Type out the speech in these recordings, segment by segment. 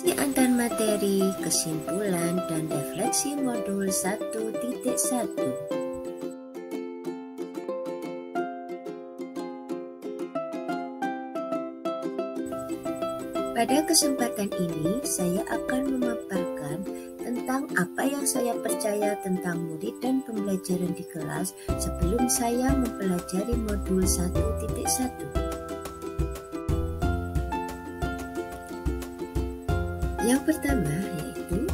Diskusi antar materi, kesimpulan, dan refleksi modul 1.1. Pada kesempatan ini, saya akan memaparkan tentang apa yang saya percaya tentang murid dan pembelajaran di kelas sebelum saya mempelajari modul 1.1. Yang pertama yaitu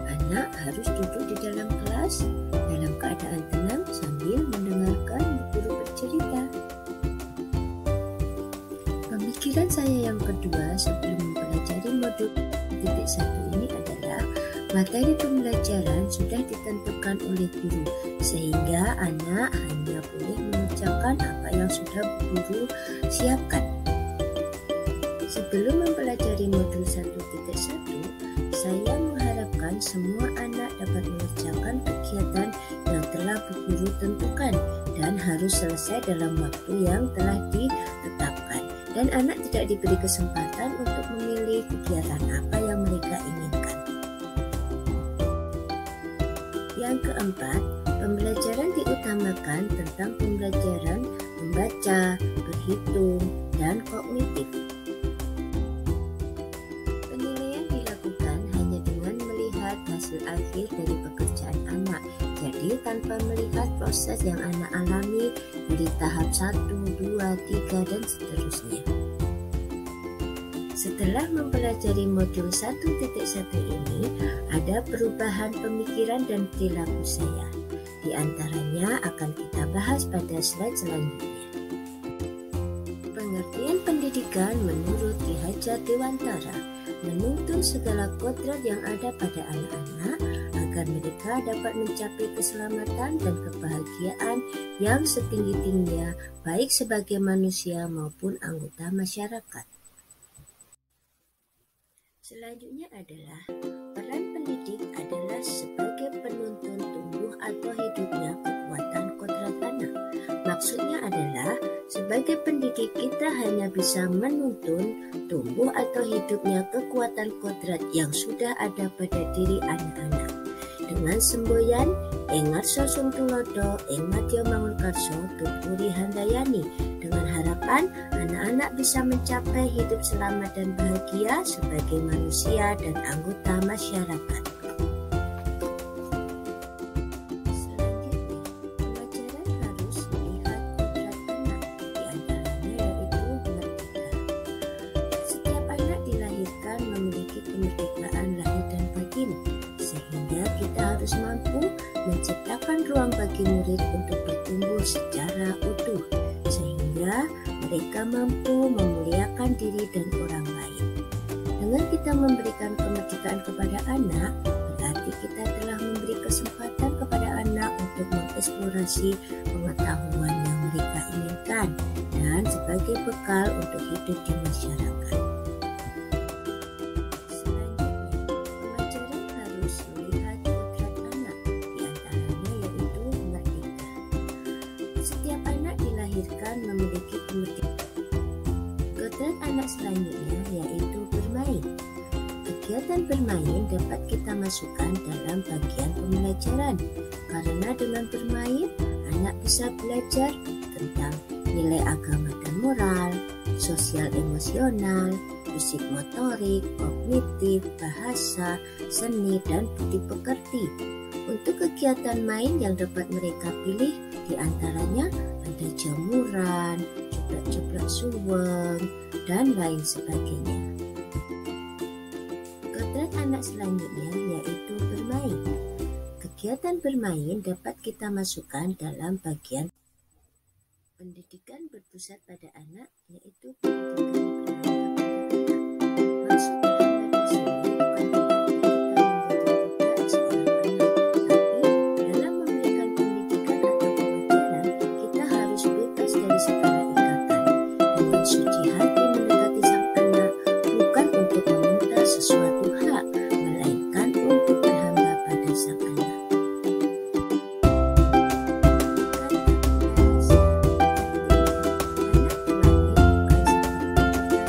anak harus duduk di dalam kelas dalam keadaan tenang sambil mendengarkan guru bercerita. Pemikiran saya yang kedua sebelum mempelajari modul 1.1 ini adalah materi pembelajaran sudah ditentukan oleh guru sehingga anak hanya boleh mengerjakan apa yang sudah guru siapkan. Sebelum mempelajari modul 1.1, saya mengharapkan semua anak dapat mengerjakan kegiatan yang telah guru tentukan dan harus selesai dalam waktu yang telah ditetapkan. Dan anak tidak diberi kesempatan untuk memilih kegiatan apa yang mereka inginkan. Yang keempat, pembelajaran diutamakan tentang pembelajaran membaca, berhitung, dan kognitif. Penilaian dilakukan hanya dengan melihat hasil akhir dari pekerjaan anak, jadi tanpa melihat proses yang anak alami dari tahap 1, 2, 3, dan seterusnya. Setelah mempelajari modul 1.1 ini, ada perubahan pemikiran dan perilaku saya. Di antaranya akan kita bahas pada slide selanjutnya. Pengertian pendidikan menurut Ki Hajar Dewantara menuntun segala kodrat yang ada pada anak-anak agar mereka dapat mencapai keselamatan dan kebahagiaan yang setinggi-tingginya baik sebagai manusia maupun anggota masyarakat. Selanjutnya adalah peran pendidik adalah sebagai penuntun tumbuh atau hidupnya kekuatan kodrat anak. Maksudnya adalah sebagai pendidik kita hanya bisa menuntun tumbuh atau hidupnya kekuatan kodrat yang sudah ada pada diri anak-anak. Dengan semboyan Engat Sosong Tulodo, Engat Mangunkarso, Tuturi Handayani, dengan harapan anak-anak bisa mencapai hidup selamat dan bahagia sebagai manusia dan anggota masyarakat. Selanjutnya, pelajaran harus melihat kodrat anak, diantaranya yaitu merdeka. Setiap anak dilahirkan memiliki kemerdekaan lahir dan batin, sehingga kita harus mampu menciptakan ruang bagi murid untuk bertumbuh secara utuh, sehingga mereka mampu memuliakan diri dan orang lain. Dengan kita memberikan kemerdekaan kepada anak, berarti kita telah memberi kesempatan kepada anak untuk mengeksplorasi pengetahuan yang mereka inginkan dan sebagai bekal untuk hidup di masyarakat. Memiliki kemerdekaan. Kodrat anak selanjutnya yaitu bermain. Kegiatan bermain dapat kita masukkan dalam bagian pembelajaran karena dengan bermain anak bisa belajar tentang nilai agama dan moral, sosial emosional, fisik motorik, kognitif, bahasa, seni, dan budi pekerti. Untuk kegiatan main yang dapat mereka pilih diantaranya ada jamuran, jeblak-jeblak suweng, dan lain sebagainya. Kodrat anak selanjutnya yaitu bermain. Kegiatan bermain dapat kita masukkan dalam bagian pendidikan berpusat pada anak yaitu pendidikan berangkat pada anak. Maksudnya sesuatu hak, melainkan untuk berhamba pada sang anak. Kata bahasa, anak terlahir bukan sebagai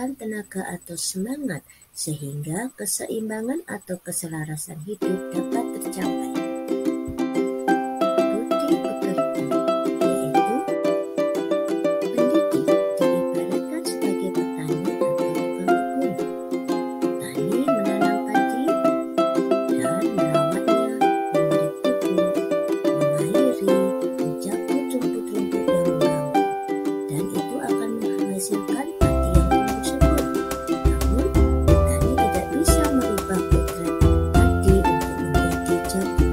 mengembangkan tenaga atau semangat sehingga keseimbangan atau keselarasan hidup dapat tercapai. Budi pekerti, yaitu pendidik diibaratkan sebagai petani atau tukang kebun. Petani menanam padi dan merawatnya, memberi pupuk, mengairi, mencabut rumput-rumput yang mengganggu, dan itu akan menghasilkan padi yang tumbuh subur. Namun, petani tidak bisa merubah kodrat padi untuk menjadi jagung.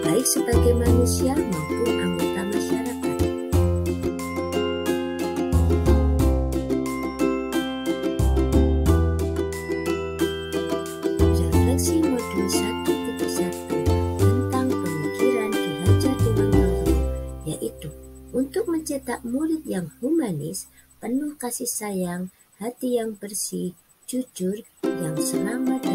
Baik sebagai manusia maupun anggota masyarakat. Refleksi modul 1.1 tentang pemikiran Ki Hajar Dewantara, yaitu untuk mencetak murid yang humanis, penuh kasih sayang, hati yang bersih, jujur, yang selamat